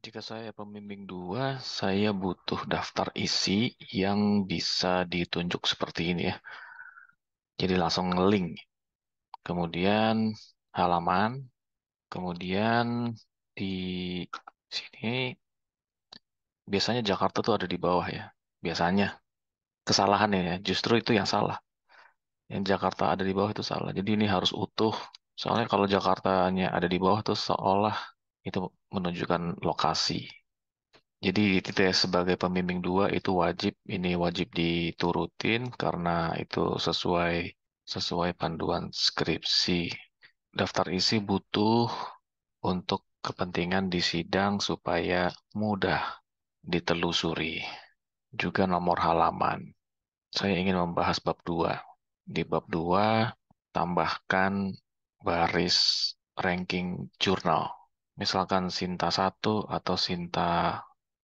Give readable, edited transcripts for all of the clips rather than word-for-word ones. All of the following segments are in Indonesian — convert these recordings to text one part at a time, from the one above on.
Jika saya pembimbing dua, saya butuh daftar isi yang bisa ditunjuk seperti ini ya. Jadi langsung nge-link. Kemudian halaman, kemudian di sini biasanya Jakarta tuh ada di bawah ya. Biasanya kesalahannya ya, justru itu yang salah. Yang Jakarta ada di bawah itu salah. Jadi ini harus utuh. Soalnya kalau Jakartanya ada di bawah tuh seolah itu menunjukkan lokasi. Jadi kita sebagai pembimbing dua itu ini wajib diturutin karena itu sesuai sesuai panduan skripsi. Daftar isi butuh untuk kepentingan di sidang supaya mudah ditelusuri. Juga nomor halaman. Saya ingin membahas bab 2. Di bab 2 tambahkan baris ranking jurnal. Misalkan Sinta 1 atau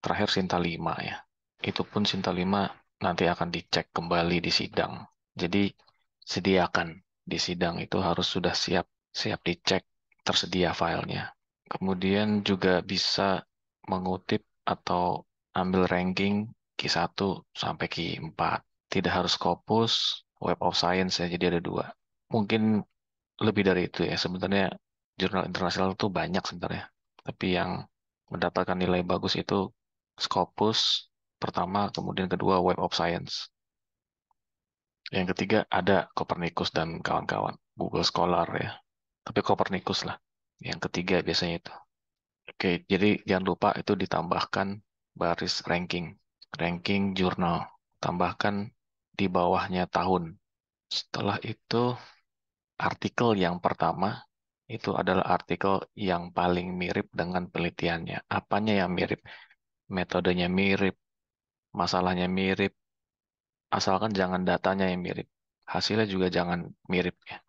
terakhir Sinta 5 ya. Itu pun Sinta 5 nanti akan dicek kembali di sidang. Jadi sediakan di sidang itu harus sudah siap dicek tersedia filenya. Kemudian juga bisa mengutip atau ambil ranking Q1 sampai Q4. Tidak harus Scopus, Web of Science ya, jadi ada dua. Mungkin lebih dari itu ya. Sebenarnya jurnal internasional itu banyak sebenarnya. Tapi yang mendapatkan nilai bagus itu Scopus pertama, kemudian kedua Web of Science. Yang ketiga ada Copernicus dan kawan-kawan, Google Scholar ya. Tapi Copernicus lah. Yang ketiga biasanya itu. Oke, jadi jangan lupa itu ditambahkan baris ranking. Ranking jurnal. Tambahkan di bawahnya tahun. Setelah itu artikel yang pertama itu adalah artikel yang paling mirip dengan penelitiannya. Apanya yang mirip? Metodenya mirip, masalahnya mirip, asalkan jangan datanya yang mirip. Hasilnya juga jangan mirip ya.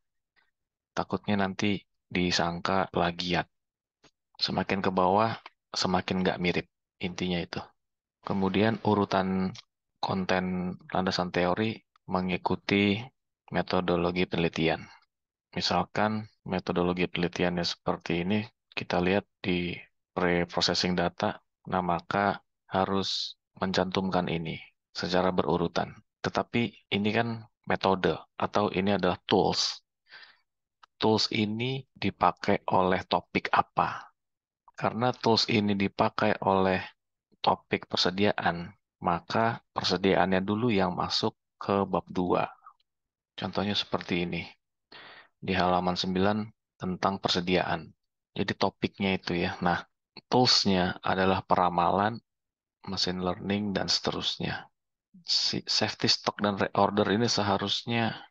Takutnya nanti disangka plagiat. Semakin ke bawah, semakin nggak mirip. Intinya itu. Kemudian urutan konten landasan teori mengikuti metodologi penelitian. Misalkan metodologi penelitiannya seperti ini, kita lihat di pre-processing data, nah maka harus mencantumkan ini secara berurutan. Tetapi ini kan metode atau ini adalah tools. Tools ini dipakai oleh topik apa? Karena tools ini dipakai oleh topik persediaan, maka persediaannya dulu yang masuk ke bab 2. Contohnya seperti ini. Di halaman 9 tentang persediaan. Jadi topiknya itu ya. Nah, toolsnya adalah peramalan, machine learning, dan seterusnya. Safety stock dan reorder ini seharusnya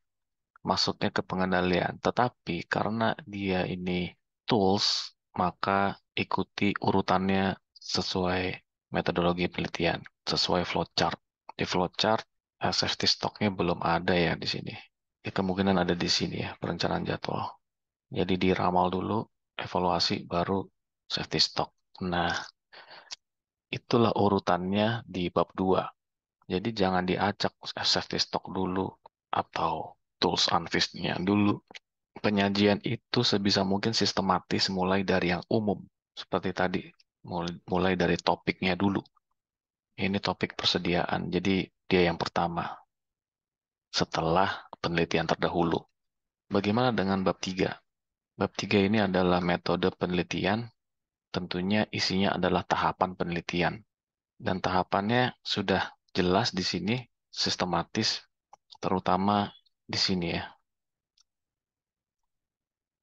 masuknya ke pengendalian. Tetapi karena dia ini tools, maka ikuti urutannya sesuai metodologi penelitian, sesuai flowchart. Di flowchart, safety stocknya belum ada ya di sini. Ya, kemungkinan ada di sini ya, perencanaan jadwal. Jadi diramal dulu, evaluasi, baru safety stock. Nah, itulah urutannya di bab 2. Jadi jangan diacak safety stock dulu atau tools unfished-nya dulu. Penyajian itu sebisa mungkin sistematis mulai dari yang umum. Seperti tadi, mulai dari topiknya dulu. Ini topik persediaan, jadi dia yang pertama setelah penelitian terdahulu. Bagaimana dengan bab 3? Bab 3 ini adalah metode penelitian. Tentunya isinya adalah tahapan penelitian. Dan tahapannya sudah jelas di sini, sistematis, terutama di sini ya.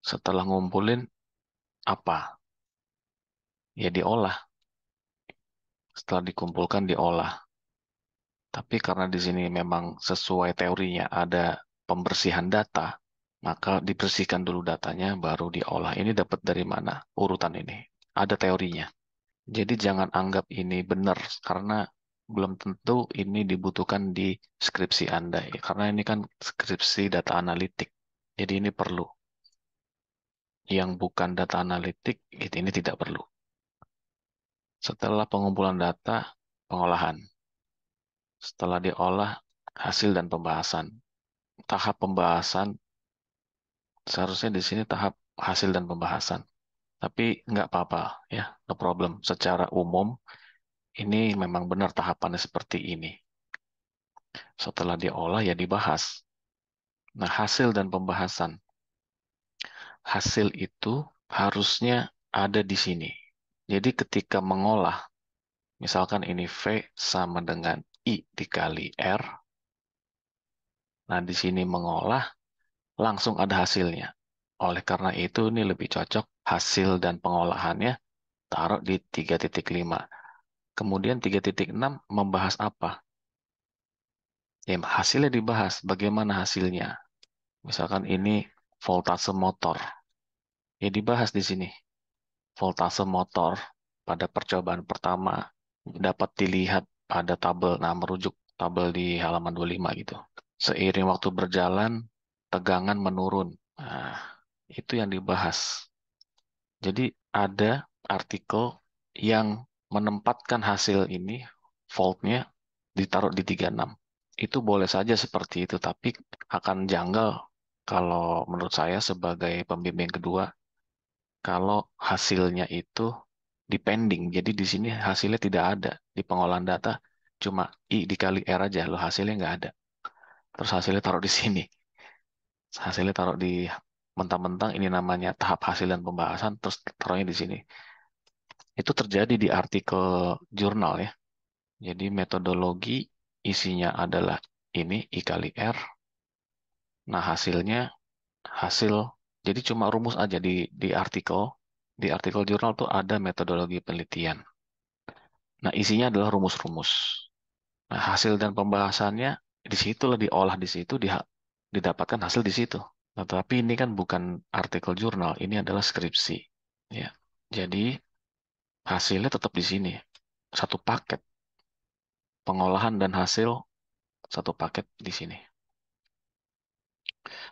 Setelah ngumpulin, apa? Ya diolah. Setelah dikumpulkan, diolah. Tapi karena di sini memang sesuai teorinya ada pembersihan data, maka dibersihkan dulu datanya, baru diolah. Ini dapat dari mana? Urutan ini. Ada teorinya. Jadi jangan anggap ini benar karena belum tentu ini dibutuhkan di skripsi Anda ya. Karena ini kan skripsi data analitik. Jadi ini perlu. Yang bukan data analitik ini tidak perlu. Setelah pengumpulan data, pengolahan. Setelah diolah, hasil dan pembahasan. Tahap pembahasan seharusnya di sini tahap hasil dan pembahasan. Tapi nggak apa-apa ya, no problem. Secara umum ini memang benar tahapannya seperti ini. Setelah diolah ya dibahas. Nah, hasil dan pembahasan. Hasil itu harusnya ada di sini. Jadi ketika mengolah, misalkan ini V sama dengan I dikali R. Nah, di sini mengolah, langsung ada hasilnya. Oleh karena itu, ini lebih cocok hasil dan pengolahannya taruh di 3.5. Kemudian 3.6 membahas apa? Ya, hasilnya dibahas. Bagaimana hasilnya? Misalkan ini voltase motor. Ya, dibahas di sini. Voltase motor pada percobaan pertama dapat dilihat pada tabel. Nah, merujuk tabel di halaman 25 gitu. Seiring waktu berjalan, tegangan menurun. Nah, itu yang dibahas. Jadi ada artikel yang menempatkan hasil ini, voltnya ditaruh di 36. Itu boleh saja seperti itu, tapi akan janggal kalau menurut saya sebagai pembimbing kedua, kalau hasilnya itu depending. Jadi di sini hasilnya tidak ada. Di pengolahan data cuma I dikali R aja, loh hasilnya nggak ada. Terus hasilnya taruh di sini. Hasilnya taruh di mentang-mentang ini namanya tahap hasil dan pembahasan, terus taruhnya di sini. Itu terjadi di artikel jurnal ya. Jadi metodologi isinya adalah ini I kali R. Nah hasilnya hasil. Jadi cuma rumus aja di artikel. Di artikel jurnal tuh ada metodologi penelitian. Nah isinya adalah rumus-rumus. Nah hasil dan pembahasannya di situ lah diolah di situ didapatkan hasil di situ. Nah, tapi ini kan bukan artikel jurnal, ini adalah skripsi. Ya. Jadi hasilnya tetap di sini. Satu paket pengolahan dan hasil satu paket di sini.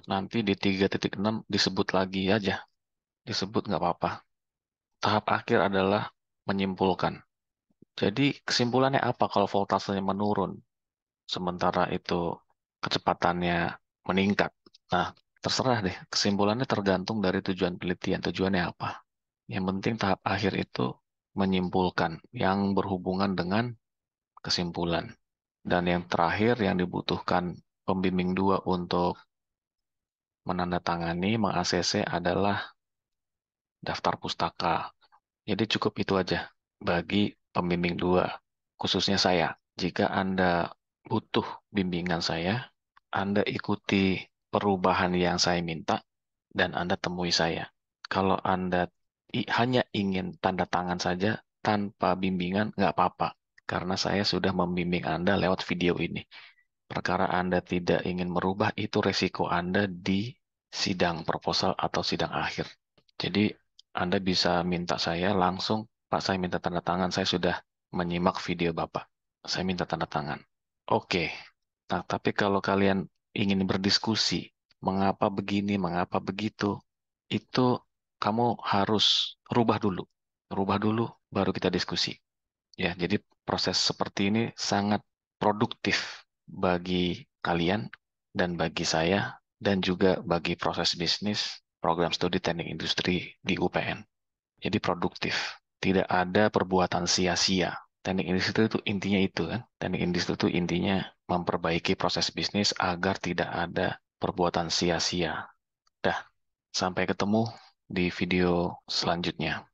Nanti di 3.6 disebut lagi aja. Disebut nggak apa-apa. Tahap akhir adalah menyimpulkan. Jadi kesimpulannya apa kalau voltasenya menurun, sementara itu kecepatannya meningkat. Nah, terserah deh. Kesimpulannya tergantung dari tujuan penelitian. Tujuannya apa? Yang penting tahap akhir itu menyimpulkan yang berhubungan dengan kesimpulan. Dan yang terakhir yang dibutuhkan pembimbing dua untuk menandatangani, meng-ACC adalah daftar pustaka. Jadi cukup itu aja bagi pembimbing dua, khususnya saya. Jika Anda butuh bimbingan saya, Anda ikuti perubahan yang saya minta, dan Anda temui saya. Kalau Anda hanya ingin tanda tangan saja tanpa bimbingan, nggak apa-apa. Karena saya sudah membimbing Anda lewat video ini. Perkara Anda tidak ingin merubah, itu resiko Anda di sidang proposal atau sidang akhir. Jadi Anda bisa minta saya langsung, Pak saya minta tanda tangan, saya sudah menyimak video Bapak. Saya minta tanda tangan. Oke, nah tapi kalau kalian ingin berdiskusi, mengapa begini, mengapa begitu, itu kamu harus rubah dulu. Rubah dulu, baru kita diskusi. Ya, jadi proses seperti ini sangat produktif bagi kalian dan bagi saya dan juga bagi proses bisnis program studi teknik industri di UPN. Jadi produktif. Tidak ada perbuatan sia-sia. Teknik industri itu intinya itu kan. Teknik industri itu intinya memperbaiki proses bisnis agar tidak ada perbuatan sia-sia. Dah, sampai ketemu di video selanjutnya.